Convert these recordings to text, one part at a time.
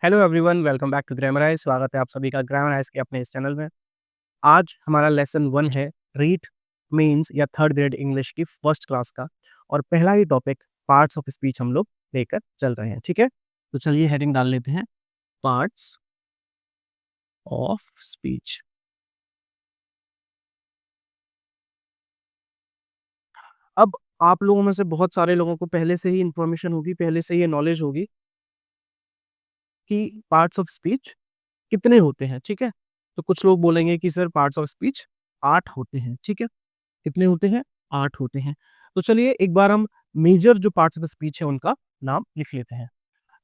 Hello everyone, welcome back to Grammarise. स्वागत है आप सभी का ग्रामराइज के अपने इस चैनल में। आज हमारा लेसन 1 है रीड मीन्स या थर्ड ग्रेड इंग्लिश की फर्स्ट क्लास का, और पहला ही टॉपिक पार्ट्स ऑफ स्पीच हम लोग लेकर चल रहे हैं। ठीक है, तो चलिए हेडिंग डाल लेते हैं, पार्ट्स ऑफ स्पीच। अब आप लोगों में से बहुत सारे लोगों को पहले से ही इंफॉर्मेशन होगी, पहले से ये नॉलेज होगी कि पार्ट्स ऑफ स्पीच कितने होते हैं। ठीक है, तो कुछ लोग बोलेंगे कि सर पार्ट्स ऑफ स्पीच 8 होते हैं। ठीक है, कितने होते हैं? 8 होते हैं। तो चलिए एक बार हम मेजर जो पार्ट्स ऑफ स्पीच है उनका नाम लिख लेते हैं।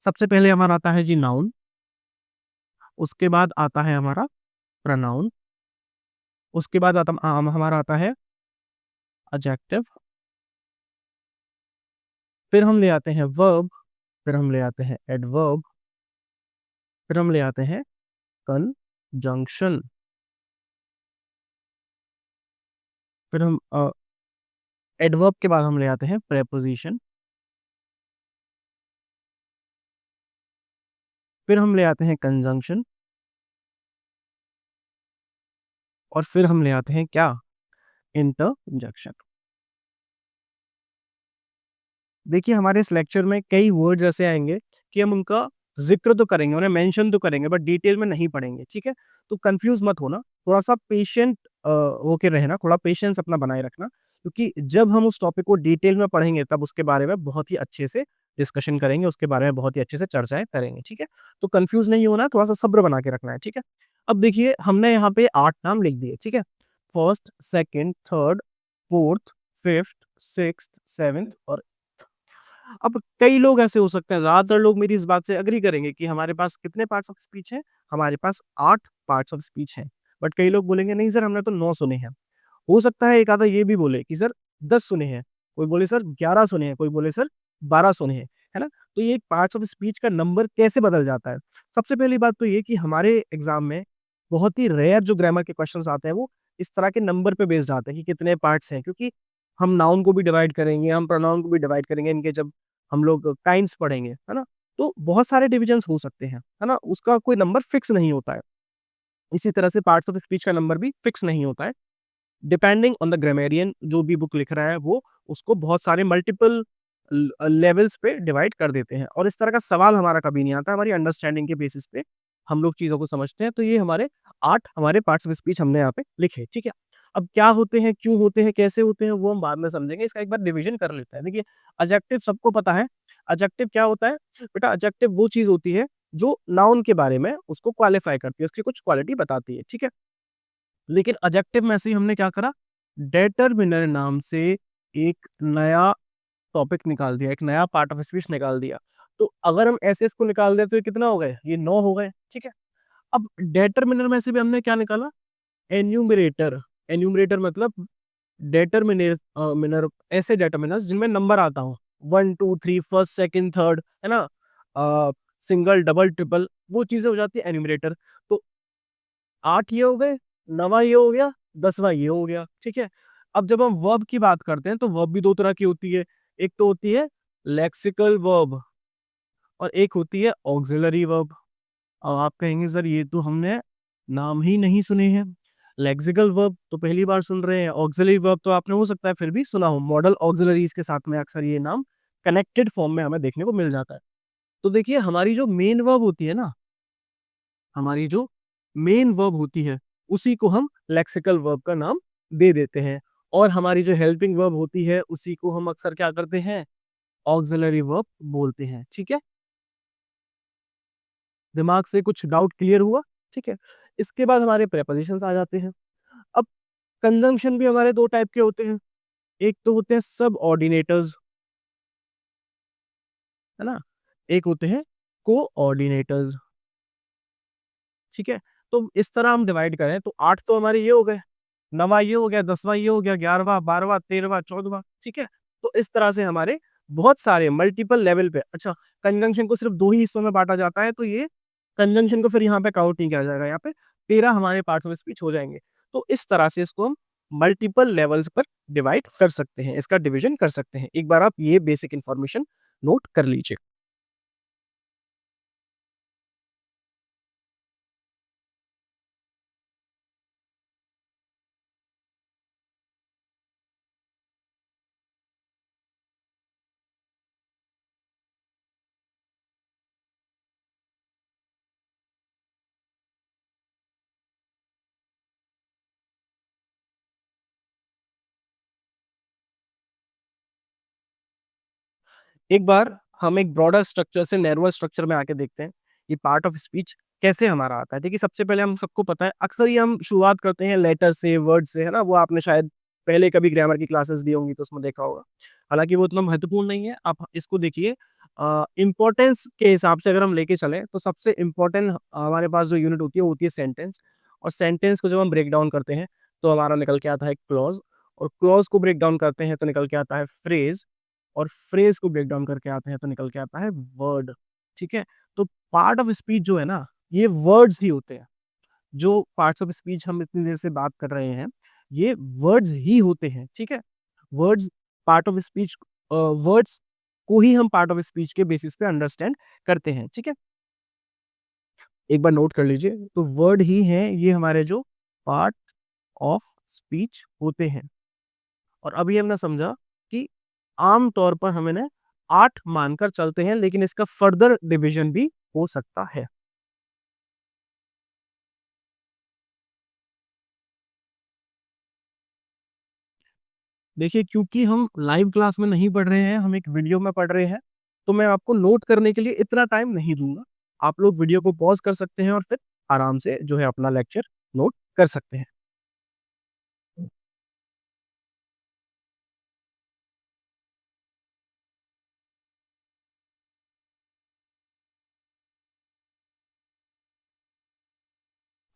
सबसे पहले हमारा आता है जी नाउन, उसके बाद आता है हमारा प्रोनाउन, उसके बाद हमारा आता है एडजेक्टिव, फिर हम ले आते हैं वर्ब, फिर हम ले आते हैं एडवर्ब, फिर हम ले आते हैं कंजंक्शन, फिर हम एडवर्ब के बाद हम ले आते हैं प्रेपोजिशन, फिर हम ले आते हैं कंजंक्शन, और फिर हम ले आते हैं क्या? इंटरजेक्शन। देखिए हमारे इस लेक्चर में कई वर्ड्स ऐसे आएंगे कि हम उनका जिक्र तो करेंगे, उन्हें मेंशन तो करेंगे, बट डिटेल में नहीं पढ़ेंगे। ठीक है, तो कंफ्यूज मत होना, थोड़ा सा पेशेंट होके रहना, थोड़ा पेशेंस अपना बनाए रखना, क्योंकि जब हम उस टॉपिक को डिटेल में पढ़ेंगे तब उसके बारे में बहुत ही अच्छे से डिस्कशन करेंगे, उसके बारे में बहुत ही अच्छे से चर्चाएं करेंगे। ठीक है, तो कंफ्यूज नहीं होना, थोड़ा सा सब्र बना के रखना है। ठीक है, अब देखिए हमने यहाँ पे 8 नाम लिख दिए। ठीक है, first, second, third, fourth, fifth, sixth, seventh और अब कई लोग ऐसे हो सकते हैं, ज़्यादातर लोग मेरी इस बात से एग्री करेंगे कि हमारे पास कितने पार्ट्स ऑफ स्पीच हैं? हमारे पास 8 पार्ट्स ऑफ स्पीच हैं। बट कई लोग बोलेंगे नहीं सर हमने तो 9 सुने हैं। हो सकता है एक आधा ये भी बोले कि सर 10 सुने हैं, कोई बोले सर 11 सुने हैं, कोई बोले सर 12 सुने हैं, है ना? तो ये पार्ट्स ऑफ स्पीच का नंबर कैसे बदल जाता है? सबसे पहली बात तो ये कि हमारे एग्ज़ाम में बहुत ही रेयर जो ग्रामर के क्वेश्चन्स आते हैं वो इस तरह के नंबर पे बेस्ड आते हैं कि कितने पार्ट्स हैं, क्योंकि हम नाउन को भी डिवाइड करेंगे, हम प्रोनाउन को भी डिवाइड करेंगे, इनके जब हम लोग काइंड्स पढ़ेंगे, है ना? तो बहुत सारे डिविजन्स हो सकते हैं, है ना? उसका कोई नंबर फिक्स नहीं होता है। इसी तरह से पार्ट्स ऑफ स्पीच का नंबर भी फिक्स नहीं होता है। डिपेंडिंग ऑन द ग्रामेरियन जो भी बुक लिख रहा है वो उसको बहुत सारे मल्टीपल लेवल्स पे डिवाइड कर देते हैं, और इस तरह का सवाल हमारा कभी नहीं आता। हमारी अंडरस्टैंडिंग के बेसिस पे हम लोग चीज़ों को समझते हैं। तो ये हमारे 8 हमारे पार्ट्स ऑफ स्पीच हमने यहाँ पे लिखे, ठीक है? अब क्या होते हैं, क्यों होते हैं, कैसे होते हैं वो हम बाद में समझेंगे। इसका एक बार डिवीजन कर लेते हैं। देखिए एडजेक्टिव सबको पता है। एडजेक्टिव क्या होता है? बेटा एडजेक्टिव वो चीज़ होती है जो नाउन के बारे में उसको क्वालिफाई करती है, उसकी कुछ क्वालिटी बताती है, ठीक है? लेकिन एडजेक्टिव में से ही हमने क्या करा, डिटरमिनर नाम से एक नया टॉपिक निकाल दिया, एक नया पार्ट ऑफ स्पीच निकाल दिया। तो अगर हम ऐसे इसको निकाल दें तो ये कितना हो गए? ये 9 हो गए, ठीक है? अब डिटरमिनर में से भी हमने क्या निकाला? एन्यूमरेटर। एन्यूमरेटर मतलब मिनर ऐसे डिटरमिनर्स जिनमें नंबर आता हो, 1 2 3 फर्स्ट सेकंड थर्ड, है ना? सिंगल डबल ट्रिपल वो चीजें हो जाती है एन्यूमरेटर। तो 8 ये हो गए, 9वां ये हो गया, 10वां ये हो गया, ठीक है? अब जब हम वर्ब की बात करते हैं तो वर्ब भी 2 तरह की होती है। एक तो होती है लेक्सिकल वर्ब और एक होती है ऑक्सिलरी वर्ब। अब आप कहेंगे सर ये तो हमने नाम ही नहीं सुने हैं। लेक्सिकल वर्ब तो पहली बार सुन रहे हैं, ऑक्सिलरी वर्ब तो आपने हो सकता है फिर भी सुना हो। मॉडल ऑक्सिलरीज के साथ में अक्सर ये नाम कनेक्टेड फॉर्म में हमें देखने को मिल जाता है। तो देखिए हमारी जो मेन वर्ब होती है ना, हमारी जो मेन वर्ब होती है उसी को हम लेक्सिकल वर्ब का नाम दे देते हैं, और हमारी जो हेल्पिंग वर्ब होती है उसी को हम अक्सर क्या करते हैं? ऑक्सिलरी वर्ब बोलते हैं, ठीक है? दिमाग से कुछ डाउट क्लियर हुआ? ठीक है, इसके बाद हमारे प्रेपोजिशंस आ जाते हैं। अब कंजंक्शन भी हमारे दो टाइप के होते हैं। एक तो होते हैं सब ऑर्डिनेटर्स, है ना? एक होते हैं कोऑर्डिनेटर्स, ठीक है? तो इस तरह हम डिवाइड करें तो 8 तो हमारे ये हो गए, 9वां ये हो गया, 10वां ये हो गया, 11वां, 12वां, 13वां, 14वां, ठीक है? तो इस तरह से हमारे बहुत सारे मल्टीपल लेवल पे अच्छा, कंजंक्शन को सिर्फ 2 ही हिस्सों में बाँटा जाता है, तो ये कंजंक्शन को फिर यहाँ पे काउंट नहीं किया जाएगा, यहाँ पे 13 हमारे पार्ट्स ऑफ स्पीच हो जाएँगे। तो इस तरह से इसको हम मल्टीपल लेवल्स पर डिवाइड कर सकते हैं, इसका डिवीज़न कर सकते हैं। एक बार आप ये बेसिक इन्फॉर्मेशन नोट कर लीजिए। एक बार हम एक ब्रॉडर स्ट्रक्चर से नैरोअर स्ट्रक्चर में आके देखते हैं, ये पार्ट ऑफ स्पीच कैसे हमारा आता है। देखिए, सबसे पहले हम सबको पता है, अक्सर ये हम शुरुआत करते हैं लेटर से, वर्ड से, है ना? वो आपने शायद पहले कभी ग्रामर की क्लासेस ली होंगी तो उसमें देखा होगा। हालाँकि वो उतना महत्वपूर्ण नहीं है, आप इसको देखिए इम्पोर्टेंस के हिसाब से अगर हम लेके चलें, तो सबसे इम्पोर्टेंट हमारे पास जो यूनिट होती है, वो होती है सेंटेंस। और सेंटेंस को जब हम ब्रेक डाउन करते हैं, तो हमारा निकल के आता है क्लॉज़, और क्लॉज़ को ब्रेक डाउन करते हैं, तो निकल के आता है फ्रेज़, और फ्रेज़ को ब्रेक डाउन करके आते हैं तो निकल के आता है वर्ड, ठीक है? तो पार्ट ऑफ स्पीच जो है ना, ये वर्ड्स ही होते हैं। जो पार्ट्स ऑफ स्पीच हम इतनी देर से बात कर रहे हैं, ये वर्ड्स ही होते हैं, ठीक है? Words part of speech words को ही हम पार्ट ऑफ स्पीच के बेसिस पे अंडरस्टैंड करते हैं, ठीक है? एक बार नोट कर लीजिए, तो वर्ड ही हैं ये हमारे जो पार्ट ऑफ स्पीच होते हैं। और अभी हमने समझा कि आम तौर पर हम इन्हें 8 मानकर चलते हैं, लेकिन इसका फर्दर डिवीजन भी हो सकता है। देखिए, क्योंकि हम लाइव क्लास में नहीं पढ़ रहे हैं, हम एक वीडियो में पढ़ रहे हैं, तो मैं आपको नोट करने के लिए इतना टाइम नहीं दूँगा। आप लोग वीडियो को पॉज़ कर सकते हैं और फिर आराम से जो है अपना लेक्चर नोट कर सकते हैं।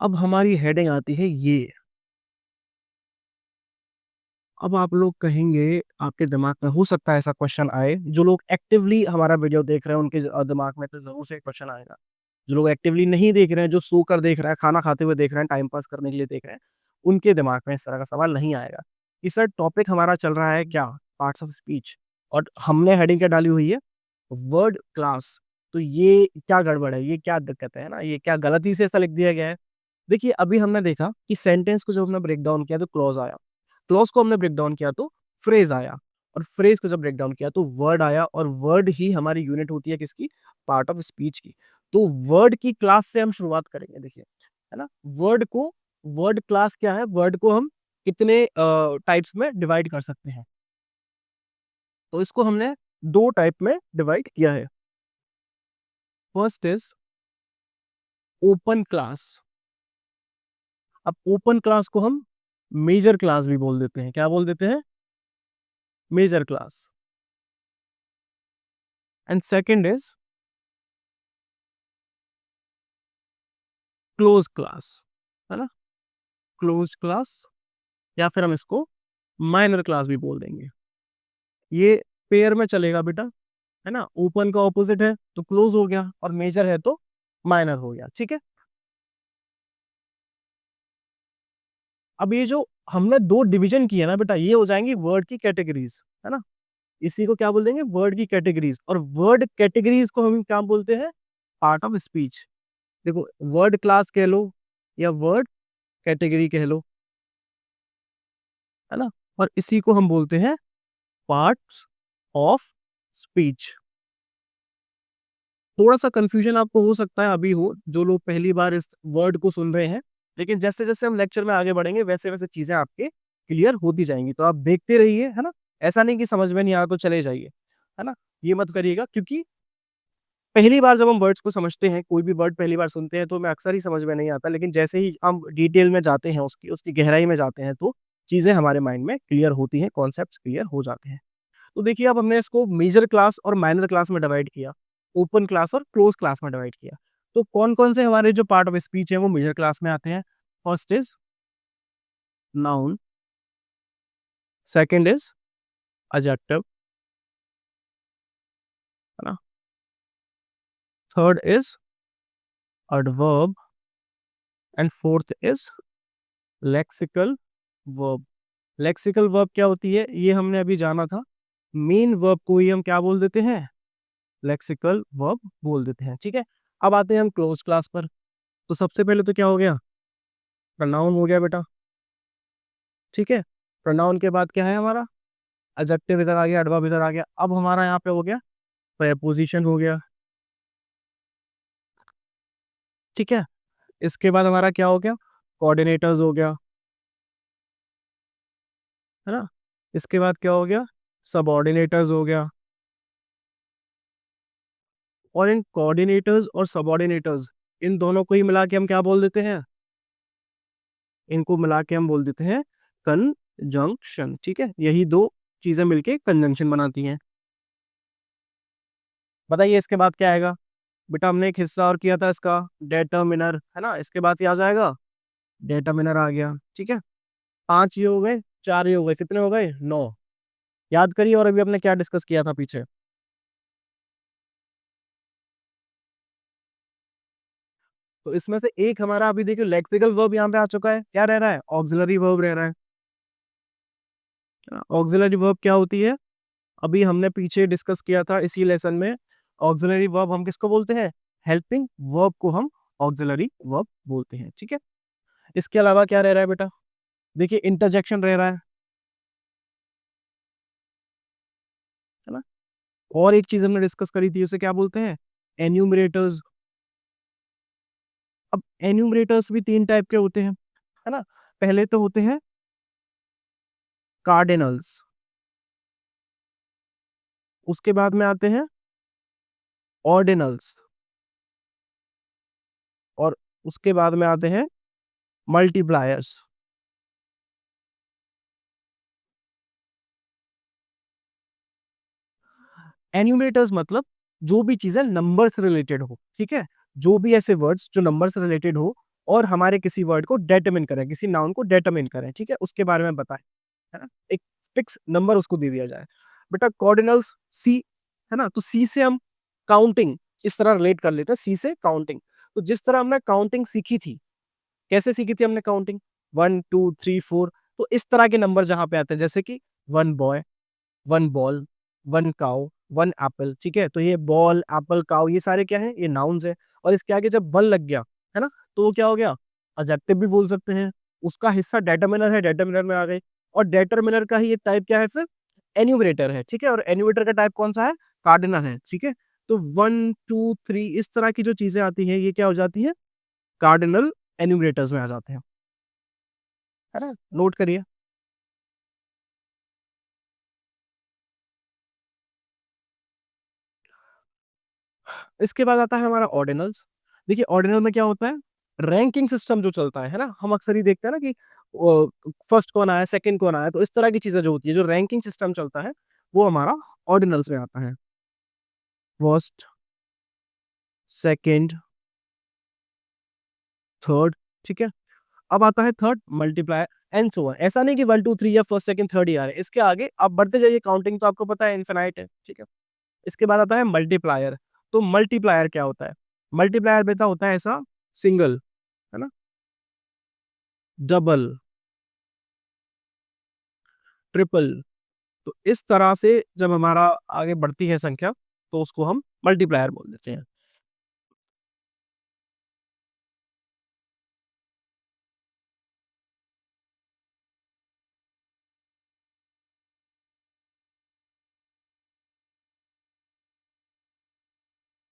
अब हमारी हेडिंग आती है ये। अब आप लोग कहेंगे, आपके दिमाग में हो सकता है ऐसा क्वेश्चन आए, जो लोग एक्टिवली हमारा वीडियो देख रहे हैं उनके दिमाग में तो ज़रूर से क्वेश्चन आएगा। जो लोग एक्टिवली नहीं देख रहे हैं, जो सोकर देख रहा है, खाना खाते हुए देख रहे हैं, टाइम पास करने के लिए देख रहे हैं, उनके दिमाग में इस तरह का सवाल नहीं आएगा कि सर टॉपिक हमारा चल रहा है क्या? पार्ट्स ऑफ स्पीच, और हमने हेडिंग क्या डाली हुई है? Word class. तो ये क्या गड़बड़ है? ये क्या दिक्कत है ना? ये क्या गलती से ऐसा लिख दिया गया है? देखिए, अभी हमने देखा कि सेंटेंस को जब हमने ब्रेक डाउन किया तो क्लॉज़ आया। क्लॉज़ को हमने ब्रेक डाउन किया तो फ्रेज़ आया, और फ्रेज़ को जब ब्रेक डाउन किया तो वर्ड आया, और वर्ड ही हमारी यूनिट होती है किसकी? पार्ट ऑफ स्पीच की। तो वर्ड की क्लास से हम शुरुआत करेंगे, देखिए, है ना? वर्ड क्लास क्या है? वर्ड को हम कितने टाइप्स में डिवाइड कर सकते हैं? तो इसको हमने 2 टाइप में डिवाइड किया है। First is open class. अब ओपन क्लास को हम मेजर क्लास भी बोल देते हैं। क्या बोल देते हैं? Major class. And second is close class, है ना? क्लोज़्ड क्लास, या फिर हम इसको माइनर क्लास भी बोल देंगे। ये पेयर में चलेगा बेटा, है ना? ओपन का ऑपोज़िट है तो क्लोज़ हो गया, और मेजर है तो माइनर हो गया, ठीक है? अब ये जो हमने 2 डिवीज़न किए ना बेटा, ये हो जाएँगी वर्ड की कैटेगरीज़, है ना? इसी को क्या बोल देंगे? वर्ड की कैटेगरीज़, और वर्ड कैटेगरीज़ को हम क्या बोलते हैं? Part of speech. देखो, वर्ड क्लास कह लो या वर्ड कैटेगरी कह लो, है ना? और इसी को हम बोलते हैं पार्ट्स ऑफ स्पीच। थोड़ा-सा कन्फ्यूजन आपको हो सकता है अभी हो, जो लोग पहली बार इस वर्ड को सुन रहे हैं, लेकिन जैसे-जैसे हम लेक्चर में आगे बढ़ेंगे, वैसे-वैसे चीज़ें आपके क्लियर होती जाएँगी। तो आप देखते रहिए, है ना? ऐसा नहीं कि समझ में नहीं आया तो चले जाइए, है ना? ये मत करिएगा, क्योंकि पहली बार जब हम वर्ड्स को समझते हैं, कोई भी वर्ड पहली बार सुनते हैं, तो हमें अक्सर ही समझ में नहीं आता, लेकिन जैसे ही हम डिटेल में जाते हैं, उसकी उसकी गहराई में जाते हैं, तो चीज़ें हमारे माइंड में क्लियर होती हैं, कॉन्सेप्ट्स क्लियर हो जाते हैं। तो देखिए, अब हमने इसको मेजर क्लास और माइनर क्लास में डिवाइड किया, ओपन क्लास और क्लोज़ क्लास में डिवाइड किया। तो कौन-कौन से हमारे जो पार्ट ऑफ स्पीच है, वो मेजर क्लास में आते हैं? First is noun, second is adjective, है ना? Third is adverb, and fourth is lexical verb. Lexical verb क्या होती है? ये हमने अभी जाना था। मेन वर्ब को ही हम क्या बोल देते हैं? लेक्सिकल वर्ब बोल देते हैं, ठीक है? अब आते हैं हम क्लोज़ क्लास पर। तो सबसे पहले तो क्या हो गया? प्रोनाउन हो गया बेटा, ठीक है? प्रोनाउन के बाद क्या है हमारा? एडजेक्टिव इधर आ गया, एडवर्ब इधर आ गया। अब हमारा यहाँ पे हो गया प्रीपोज़िशन हो गया, ठीक है? इसके बाद हमारा क्या हो गया? कोऑर्डिनेटर्स हो गया, है ना? इसके बाद क्या हो गया? सबऑर्डिनेटर्स हो गया, और इन कोऑर्डिनेटर्स और सबऑर्डिनेटर्स, इन दोनों को ही मिला के हम क्या बोल देते हैं? इनको मिला के हम बोल देते हैं कंजंक्शन, ठीक है? यही दो चीजें मिलके कंजंक्शन बनाती हैं। बताइए इसके बाद क्या आएगा? बेटा हमने एक हिस्सा और किया था इसका, डेटर्मिनर, है ना? इसके बाद क्या आ जाएगा? डेटर्मिनर आ गया, ठीक है? 5 ये हो गए, 4 ये हो गए, कितने हो गए? 9। याद करिए और अभी हमने क्या डिस्कस किया था पीछे? तो इसमें से एक हमारा अभी देखिए लेक्सिकल वर्ब यहाँ पे आ चुका है, क्या रह रहा है? ऑक्सिलरी वर्ब रह रहा है। ऑक्सिलरी वर्ब क्या होती है? अभी हमने पीछे डिस्कस किया था इसी लेसन में। ऑक्सिलरी वर्ब हम किसको बोलते हैं? हेल्पिंग वर्ब को हम ऑक्सिलरी वर्ब बोलते हैं, ठीक है? इसके अलावा क्या रह रहा है बेटा? देखिए इंटरजेक्शन रह रहा है ना? और एक चीज हमने डिस्कस करी थी, उसे क्या बोलते हैं? एन्यूमरेटर्स। अब एन्यूमरेटर्स भी 3 टाइप के होते हैं, है ना? पहले तो होते हैं कार्डिनल्स, उसके बाद में आते हैं ऑर्डिनल्स, और उसके बाद में आते हैं मल्टीप्लायर्स। एन्यूमरेटर्स मतलब जो भी चीजें नंबर से रिलेटेड हो, ठीक है? जो भी ऐसे वर्ड्स जो नंबर से रिलेटेड हो और हमारे किसी वर्ड को डेटरमिन करें, किसी नाउन को डेटरमिन करें, ठीक है? उसके बारे में बताएं, है ना? एक फिक्स नंबर उसको दे दिया जाए। बेटा कॉर्डिनल्स सी, है ना? तो सी से हम काउंटिंग इस तरह रिलेट कर लेते हैं, सी से काउंटिंग। तो जिस तरह हमने काउंटिंग सीखी थी, कैसे सीखी थी हमने काउंटिंग? 1 2 3 4, तो इस तरह के नंबर जहां पे आते हैं, जैसे कि 1 बॉय, 1 बॉल, 1 काउ, 1 एप्पल, ठीक है? तो ये बॉल, एप्पल, काउ ये सारे क्या है? ये नाउन्स है। और इसके आगे जब बल लग गया, है ना? तो वो क्या हो गया? एडजेक्टिव भी बोल सकते हैं। उसका हिस्सा डेटरमिनर है, डेटरमिनर में आ गए। और डेटरमिनर का ही एक टाइप क्या है फिर? एन्यूमरेटर है, ठीक है? और एन्यूमरेटर का टाइप कौन सा है? कार्डिनल है, ठीक है? तो 1 2 3 इस तरह की जो चीजें आती हैं, ये क्या हो जाती है? कार्डिनल एन्यूमरेटर्स में आ जाते हैं, है ना? नोट करिए। इसके बाद आता है हमारा ऑर्डिनल्स। देखिए ऑर्डिनल में क्या होता है? रैंकिंग सिस्टम जो चलता है ना? हम अक्सर ही देखते हैं ना कि फर्स्ट कौन आया, सेकंड कौन आया, तो इस तरह की चीजें जो होती है, जो रैंकिंग सिस्टम चलता है, वो हमारा ऑर्डिनल्स में आता है। फर्स्ट, सेकंड, थर्ड, ठीक है? अब आता है third, multiply and so on. ऐसा नहीं कि 1 2 3 या फर्स्ट सेकंड थर्ड ही आ रहे हैं, इसके आगे आप बढ़ते जाइए, काउंटिंग तो आपको पता है इनफिनाइट है, ठीक है? इसके बाद आता है मल्टीप्लायर। तो मल्टीप्लायर क्या होता है? मल्टीप्लायर बेटा होता है ऐसा सिंगल, है ना? Double, triple. तो इस तरह से जब हमारा आगे बढ़ती है संख्या, तो उसको हम मल्टीप्लायर बोल देते हैं।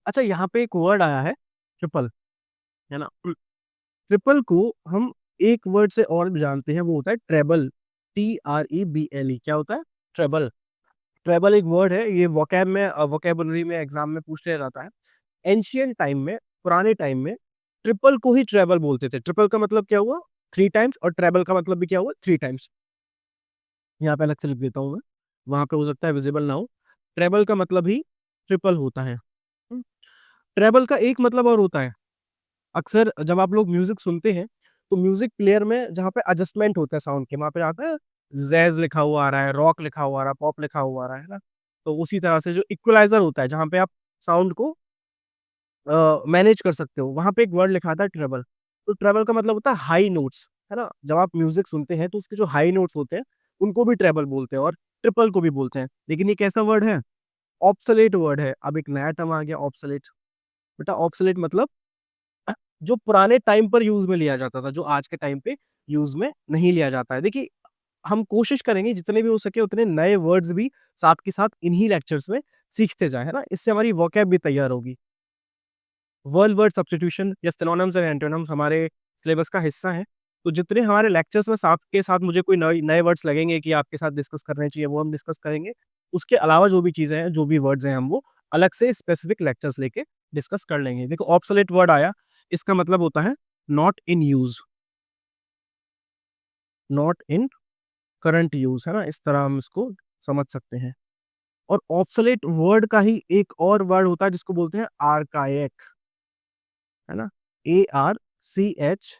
अच्छा यहाँ पे एक वर्ड आया है ट्रिपल, है ना? ट्रिपल को हम एक वर्ड से और भी जानते हैं, वो होता है ट्रेबल। TREBLE, क्या होता है? ट्रेबल। ट्रेबल एक वर्ड है, ये वोकैब में, वोकेबुलरी में एग्जाम में पूछ लिया जाता है। एंशियंट टाइम में, पुराने टाइम में ट्रिपल को ही ट्रेबल बोलते थे। ट्रिपल का मतलब क्या हुआ? 3 टाइम्स, और ट्रेबल का मतलब भी क्या हुआ? 3 टाइम्स। यहाँ पे अलग से लिख देता हूँ मैं, वहां पे हो सकता है विजिबल ना हो। ट्रेबल का मतलब ही ट्रिपल होता है। ट्रेबल का एक मतलब और होता है। अक्सर जब आप लोग म्यूजिक सुनते हैं, तो म्यूजिक प्लेयर में जहाँ पे एडजस्टमेंट होता है साउंड के, वहां पे आता है जैज लिखा हुआ आ रहा है, रॉक लिखा हुआ आ रहा है, पॉप लिखा हुआ आ रहा है ना? तो उसी तरह से जो इक्वलाइजर होता है, जहाँ पे आप साउंड को मैनेज कर सकते हो, वहां पे एक वर्ड लिखा था ट्रेबल। तो ट्रेबल का मतलब होता है हाई नोट्स, है ना? जब आप म्यूजिक सुनते हैं तो उसके जो हाई नोट्स होते हैं, उनको भी ट्रेबल बोलते हैं, और ट्रिपल को भी बोलते हैं। लेकिन ये कैसा वर्ड है? ऑब्सोलेट वर्ड है। अब एक नया टर्म आ गया, ऑब्सोलेट। बेटा ऑब्सोलेट मतलब जो पुराने टाइम पर यूज में लिया जाता था, जो आज के टाइम पे यूज में नहीं लिया जाता है। देखिए हम कोशिश करेंगे जितने भी हो सके उतने नए वर्ड्स भी साथ के साथ इन्हीं लेक्चर्स में सीखते जाए, है ना? इससे हमारी वोकैब भी तैयार होगी। वर्ड वर्ड सब्स्टिट्यूशन या सिनोनिम्स एंड एंटोनिम्स हमारे सिलेबस का हिस्सा है। तो जितने हमारे लेक्चर्स में साथ के साथ मुझे कोई नए नए वर्ड्स लगेंगे कि आपके साथ डिस्कस करने चाहिए, वो हम डिस्कस करेंगे। उसके अलावा जो भी चीज़ें हैं, जो भी वर्ड्स हैं, हम वो अलग से स्पेसिफिक लेक्चर्स लेके डिस्कस कर लेंगे। देखो ऑब्सोलेट वर्ड आया, इसका मतलब होता है not in use, not in current use, है ना? इस तरह हम इसको समझ सकते हैं। और ऑब्सोलेट वर्ड का ही एक और वर्ड होता है जिसको बोलते हैं आर्काइक, है ना? ARCH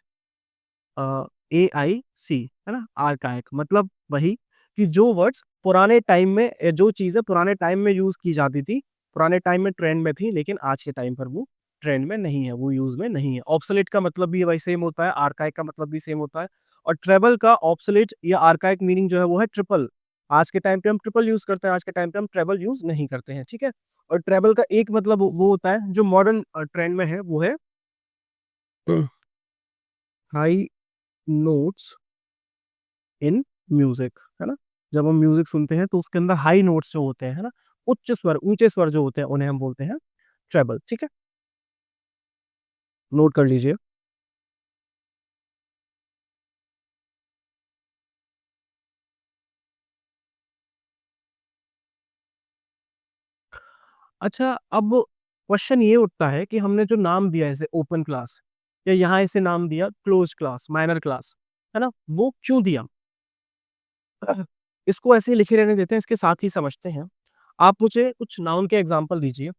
AIC, है ना? आर्काइक मतलब वही कि जो वर्ड्स पुराने टाइम में जो चीज़ें पुराने टाइम में यूज़ की जाती थी, पुराने टाइम में ट्रेंड में थी, लेकिन आज के टाइम पर वो ट्रेंड में नहीं है, वो यूज़ में नहीं है। ऑब्सोलेट का मतलब भी वही सेम होता है, आर्काइक का मतलब भी सेम होता है और ट्रेबल का ऑब्सोलेट या आर्काइक मीनिंग जो है वो है ट्रिपल। आज के टाइम पे हम ट्रिपल यूज़ करते हैं, आज के टाइम पे हम ट्रेबल यूज़ नहीं करते हैं, ठीक है? और ट्रेबल का एक मतलब वो होता है जो मॉडर्न ट्रेंड में है, वो है हाई नोट्स इन म्यूजिक, है ना? जब हम म्यूजिक सुनते हैं तो उसके अंदर हाई नोट्स जो होते हैं, है ना? उच्च स्वर, ऊंचे स्वर जो होते हैं उन्हें हम बोलते हैं ट्रेबल, ठीक है? नोट कर लीजिए। अच्छा, अब क्वेश्चन ये उठता है कि हमने जो नाम दिया है जैसे ओपन क्लास या यहाँ इसे नाम दिया क्लोज क्लास, माइनर क्लास, है ना? वो क्यों दिया? इसको ऐसे ही लिखे रहने देते हैं, इसके साथ ही समझते हैं। आप मुझे कुछ नाउन के एग्जांपल दीजिए।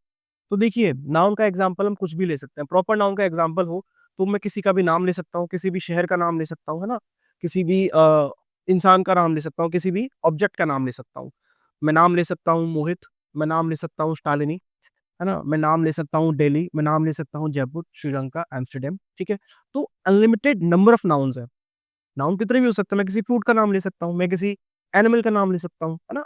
तो देखिए, नाउन का एग्जांपल हम कुछ भी ले सकते हैं। प्रॉपर नाउन का एग्जांपल हो, तो मैं किसी का भी नाम ले सकता हूँ, किसी भी शहर का नाम ले सकता हूँ, है ना? किसी भी इंसान का नाम ले सकता हूँ, किसी भी ऑब्जेक्ट का नाम ले सकता हूँ। मैं नाम ले सकता हूँ मोहित, मैं नाम ले सकता हूँ शालिनी, है ना? मैं नाम ले सकता हूँ दिल्ली, मैं नाम ले सकता हूँ जयपुर, श्रीलंका, एम्स्टर्डम, ठीक है? तो अनलिमिटेड नंबर ऑफ नाउन्स हैं। नाउन कितने भी हो सकते हैं, मैं किसी फ्रूट का नाम ले सकता हूँ, मैं किसी एनिमल का नाम ले सकता हूँ, है ना?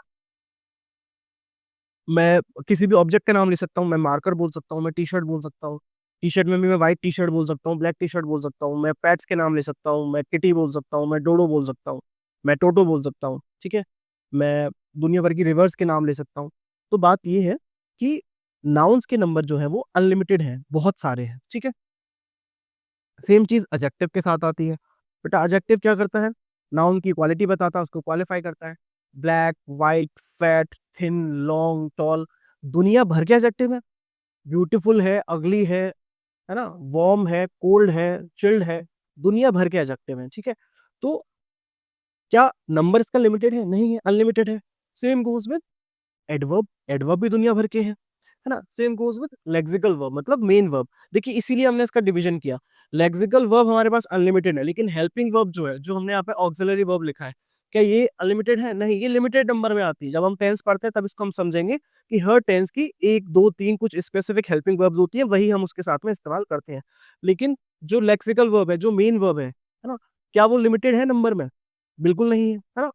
मैं किसी भी ऑब्जेक्ट का नाम ले सकता हूँ, मैं मार्कर बोल सकता हूँ, मैं टी-शर्ट बोल सकता हूँ। टी-शर्ट में भी मैं व्हाइट टी-शर्ट बोल सकता हूँ, ब्लैक टी-शर्ट बोल सकता हूँ, मैं पेट्स के नाम ले सकता हूँ, मैं किटी बोल सकता हूँ, मैं डोडो बोल सकता हूँ, मैं टोटो बोल सकता हूँ, ठीक है? मैं दुनिया भर की रिवर्स के नाम ले सकता हूँ। तो बात ये है कि नाउन्स के नंबर जो है वो अनलिमिटेड हैं, बहुत सारे हैं, ठीक है? सेम चीज़ एडजेक्टिव के साथ आती है। बेटा एडजेक्टिव क्या करता है? नाउन की क्वालिटी बताता है, उसको क्वालिफाई करता है। Black, white, fat, thin, long, tall, दुनिया भर के एडजेक्टिव हैं। ब्यूटीफुल है, अगली है ना? वार्म है, कोल्ड है, चिल्ड है, दुनिया भर के एडजेक्टिव हैं, ठीक है? तो क्या नंबर इसका लिमिटेड है? नहीं है, अनलिमिटेड है। Same goes with adverb, adverb भी दुनिया भर के हैं, है ना? Same goes with lexical verb मतलब मेन वर्ब। देखिए इसीलिए हमने इसका डिवीजन किया। लेक्सिकल वर्ब हमारे पास अनलिमिटेड है, लेकिन हेल्पिंग वर्ब जो है, जो हमने यहाँ पे ऑक्सिलरी वर्ब लिखा है, क्या ये अनलिमिटेड है? नहीं, ये लिमिटेड नंबर में आती है। जब हम टेंस पढ़ते हैं तब इसको हम समझेंगे कि हर टेंस की 1, 2, 3 कुछ स्पेसिफिक हेल्पिंग वर्ब्स होती है, वही हम उसके साथ में इस्तेमाल करते हैं। लेकिन जो लेक्सिकल वर्ब है, जो मेन वर्ब है ना? क्या वो लिमिटेड है नंबर में? बिल्कुल नहीं है ना?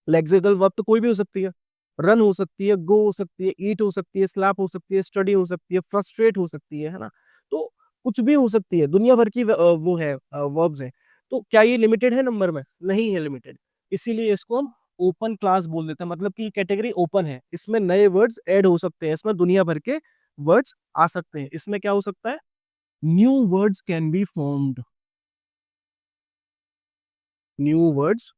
लेक्सिकल वर्ब तो कोई भी हो सकती है। रन हो सकती है, गो हो सकती है, ईट हो सकती है, स्लैप हो सकती है, स्टडी हो सकती है, फ्रस्ट्रेट हो सकती है ना? तो कुछ भी हो सकती है, दुनिया भर की वो है वर्ब्स हैं। तो क्या ये लिमिटेड है नंबर में? नहीं है लिमिटेड। इसीलिए इसको हम ओपन क्लास बोल देते हैं, मतलब कि कैटेगरी ओपन है। इसमें नए वर्ड्स ऐड हो सकते हैं, इसमें दुनिया भर के वर्ड्स आ सकते हैं। इसमें क्या हो सकता है? New words can be formed, new words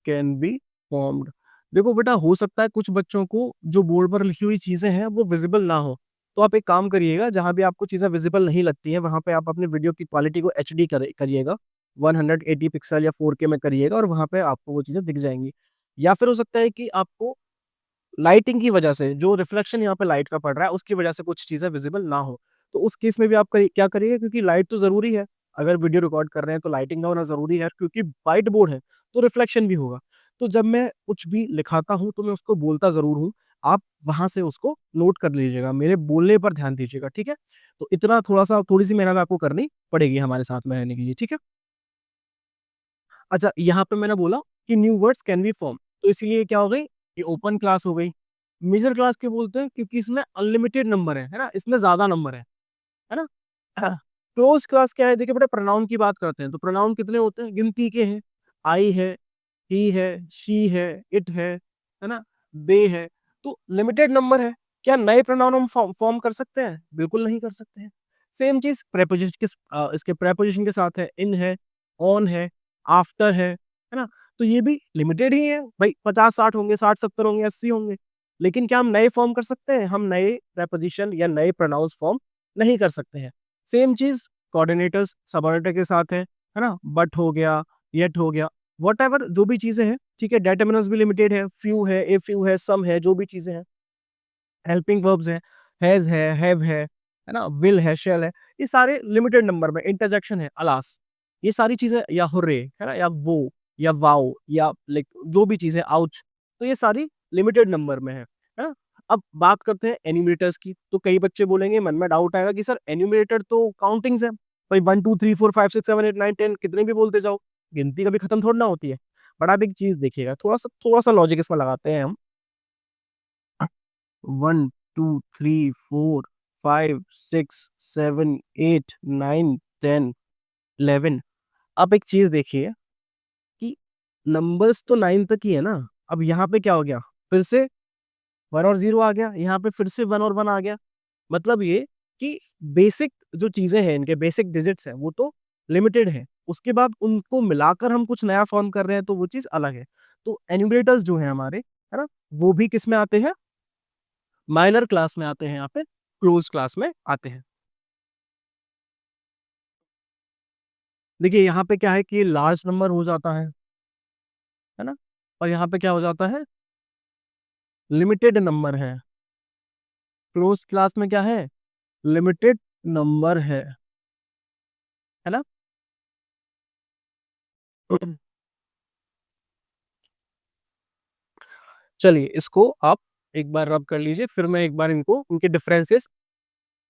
can be formed. देखो बेटा हो सकता है कुछ बच्चों को जो बोर्ड पर लिखी हुई चीजें हैं वो विजिबल ना हो, तो आप एक काम करिएगा, जहां भी आपको चीजें विजिबल नहीं लगती हैं वहां पे आप अपने वीडियो की क्वालिटी को एचडी करिएगा, 180 पिक्सल या 4K में करिएगा और वहां पे आपको वो चीजें दिख जाएंगी। या फिर हो सकता है कि आपको लाइटिंग की वजह से जो रिफ्लेक्शन यहाँ पे लाइट का पड़ रहा है उसकी वजह से कुछ चीजें विजिबल ना हो, तो उस केस में भी आप क्या करिएगा, क्योंकि लाइट तो जरूरी है, अगर वीडियो रिकॉर्ड कर रहे हैं तो लाइटिंग का होना जरूरी है, क्योंकि वाइट बोर्ड है तो रिफ्लेक्शन भी होगा। तो जब मैं कुछ भी लिखाता हूँ तो मैं उसको बोलता जरूर हूँ, आप वहां से उसको नोट कर लीजिएगा, मेरे बोलने पर ध्यान दीजिएगा, ठीक है? तो इतना थोड़ी सी मेहनत आपको करनी पड़ेगी हमारे साथ में रहने के लिए, ठीक है? अच्छा, यहाँ पे मैंने बोला कि new words can B form, तो इसीलिए क्या हो गई, ये ओपन क्लास हो गई। मेजर क्लास क्यों बोलते हैं? क्योंकि इसमें अनलिमिटेड नंबर है ना? इसमें ज़्यादा नंबर है ना? क्लोज़ क्लास क्या है? देखिए बेटा प्रोनाउन की बात करते हैं, तो प्रोनाउन कितने होते हैं? गिनती के हैं। आई है, ही है, शी है, इट है ना? दे है। तो लिमिटेड नंबर है। क्या नए प्रोनाउन हम फॉर्म कर सकते हैं? बिल्कुल नहीं कर सकते हैं। सेम चीज़ प्रीपोजिशन इसके प्रीपोजिशन के साथ है, इन है, ऑन है, आफ्टर है ना? तो ये भी लिमिटेड ही है। भाई 50-60 होंगे, 60-70 होंगे, 80 होंगे। लेकिन क्या हम नए फॉर्म कर सकते हैं? हम नए प्रेपोजिशन या नए प्रोनाउंस फॉर्म नहीं कर सकते हैं। सेम चीज़ कोऑर्डिनेटर्स सबऑर्डिनेटर के साथ है ना? बट हो गया, येट हो गया, व्हाटएवर जो भी चीज़ें हैं, ठीक है? डेटर्मिनर्स भी लिमिटेड है, फ्यू है, ए फ्यू है, सम है, जो भी चीज़ें हैं, हेल्पिंग वर्ब्स हैं, हैज़ है, हैव है ना? विल है, शैल है, ये सारे लिमिटेड नंबर में, इंटरजेक्शन है, अलास, ये सारी चीज़ें या हुर्रे, है ना? या वो, या वाओ, या लाइक जो भी चीज़ें, आउच, तो ये सारी लिमिटेड नंबर में है ना? अब बात करते हैं एन्यूमरेटर्स की, तो कई बच्चे बोलेंगे, मन में डाउट आएगा कि सर एन्यूमरेटर तो काउंटिंग्स है, भाई 1 2 3 4 5 6 7 8 9 10 कितने भी बोलते जाओ, गिनती कभी खत्म थोड़ी ना होती है। बट आप एक चीज़ देखिएगा, थोड़ा-सा लॉजिक इसमें लगाते हैं हम। 1 2 3 4 5 6 7 8 9 10 11। आप एक चीज़ देखिए कि नंबर्स तो 9 तक ही है ना, अब यहाँ पे क्या हो गया, फिर से 1 और 0 आ गया, यहाँ पे फिर से 1 और 1 आ गया। मतलब ये कि बेसिक जो चीज़ें हैं, इनके बेसिक डिजिट्स हैं, वो तो लिमिटेड हैं। उसके बाद उनको मिलाकर हम कुछ नया फ़ॉर्म कर रहे हैं, तो वो चीज़ अलग है। तो एन्यूमरेटर्स जो हैं हमारे, है ना? वो भी किसमें आते हैं? माइनर क्लास में आते हैं, यहाँ पे क्लोज़ क्लास में आते हैं। देखिए, यहाँ पे क्या है कि लार्ज नंबर हो जाता है ना? और यहाँ पे क्या हो जाता है? लिमिटेड नंबर है। क्लोज़ क्लास में क्या है? लिमिटेड नंबर है ना? चलिए, इसको आप एक बार रब कर लीजिए, फिर मैं एक बार इनको इनके डिफरेंसेस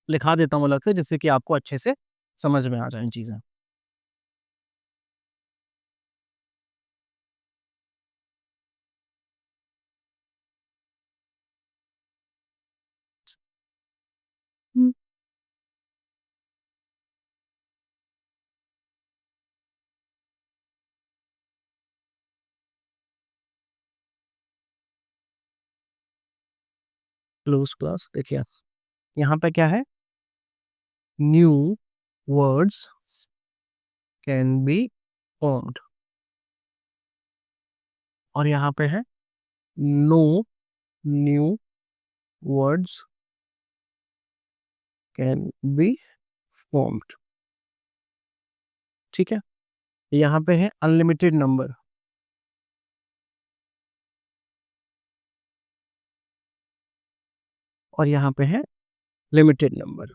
लिखा देता हूँ अलग से, जिससे कि आपको अच्छे से समझ में आ जाएँ चीज़ें। हुँ। क्लोज़ क्लास देखिए, यहाँ पे क्या है? New words can be formed, और यहाँ पे है no new words can be formed, ठीक है? यहाँ पे है अनलिमिटेड नंबर, और यहाँ पे है लिमिटेड नंबर,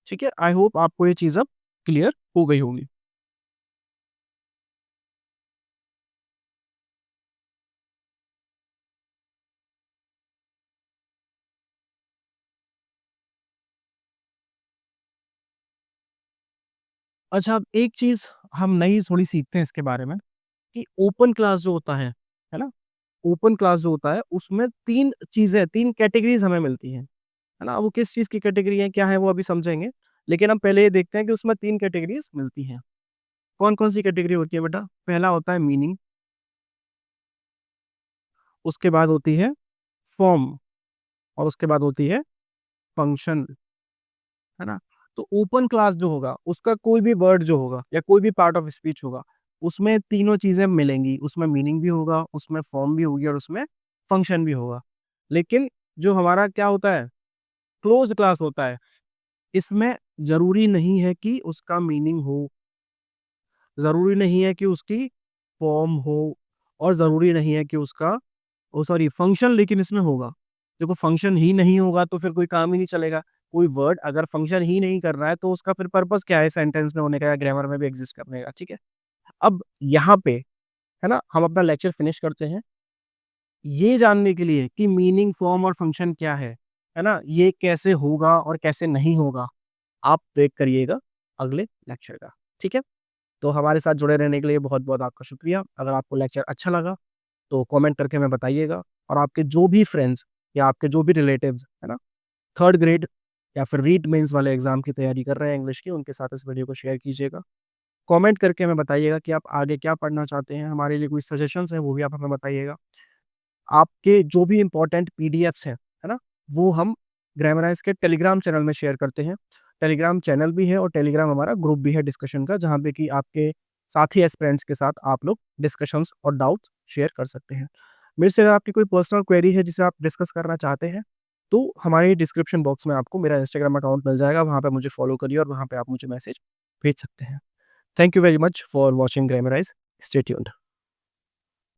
ठीक है? आई होप आपको ये चीज़ अब क्लियर हो गई होंगी। अच्छा, अब एक चीज़ हम नई थोड़ी सीखते हैं इसके बारे में, कि ओपन क्लास जो होता है ना? ओपन क्लास जो होता है, उसमें 3 चीज़ें, 3 कैटेगरीज़ हमें मिलती हैं, है ना? वो किस चीज़ की कैटेगरी है, क्या है, वो अभी समझेंगे। लेकिन हम पहले ये देखते हैं कि उसमें 3 कैटेगरीज़ मिलती हैं। कौन-कौन सी कैटेगरी होती है बेटा? पहला होता है मीनिंग, उसके बाद होती है फॉर्म, और उसके बाद होती है फंक्शन, है ना? तो ओपन क्लास जो होगा, उसका कोई भी वर्ड जो होगा या कोई भी पार्ट ऑफ स्पीच होगा, उसमें तीनों चीज़ें मिलेंगी। उसमें मीनिंग भी होगा, उसमें फॉर्म भी होगी, और उसमें फंक्शन भी होगा। लेकिन जो हमारा क्या होता है, क्लोज़ क्लास होता है, इसमें ज़रूरी नहीं है कि उसका मीनिंग हो, ज़रूरी नहीं है कि उसकी फॉर्म हो, और ज़रूरी नहीं है कि उसका सॉरी फंक्शन लेकिन इसमें होगा। देखो, फंक्शन ही नहीं होगा तो फिर कोई काम ही नहीं चलेगा। कोई वर्ड अगर फंक्शन ही नहीं कर रहा है, तो उसका फिर पर्पज़ क्या है सेंटेंस में होने का या ग्रामर में भी एग्ज़िस्ट करने का, ठीक है? अब यहाँ पे, है ना, हम अपना लेक्चर फिनिश करते हैं, ये जानने के लिए कि मीनिंग, फॉर्म और फंक्शन क्या है ना? ये कैसे होगा और कैसे नहीं होगा, आप वेट करिएगा अगले लेक्चर का, ठीक है? तो हमारे साथ जुड़े रहने के लिए बहुत-बहुत आपका शुक्रिया। अगर आपको लेक्चर अच्छा लगा, तो कमेंट करके हमें बताइएगा, और आपके जो भी फ्रेंड्स या आपके जो भी रिलेटिव्स, है ना, 3rd ग्रेड या फिर रीट मेंस वाले एग्ज़ाम की तैयारी कर रहे हैं इंग्लिश की, उनके साथ इस वीडियो को शेयर कीजिएगा। कमेंट करके हमें बताइएगा कि आप आगे क्या पढ़ना चाहते हैं, हमारे लिए कोई सजेशंस हैं, वो भी आप हमें बताइएगा। आपके जो भी इम्पोर्टेंट पीडीएफ्स हैं, है ना? वो हम ग्रामराइज़ के टेलीग्राम चैनल में शेयर करते हैं। टेलीग्राम चैनल भी है और टेलीग्राम हमारा ग्रुप भी है डिस्कशन का, जहाँ पे कि आपके साथ ही एस्पिरेंट्स के साथ आप लोग डिस्कशंस और डाउट्स शेयर कर सकते हैं। मेरे से अगर आपकी कोई पर्सनल क्वेरी है जिसे आप डिस्कस करना चाहते हैं, तो हमारे डिस्क्रिप्शन बॉक्स में आपको मेरा इंस्टाग्राम अकाउंट मिल जाएगा, वहाँ पे मुझे फॉलो करिए और वहाँ पे आप मुझे मैसेज भेज सकते हैं। Thank you very much for watching Grammarise. Stay tuned.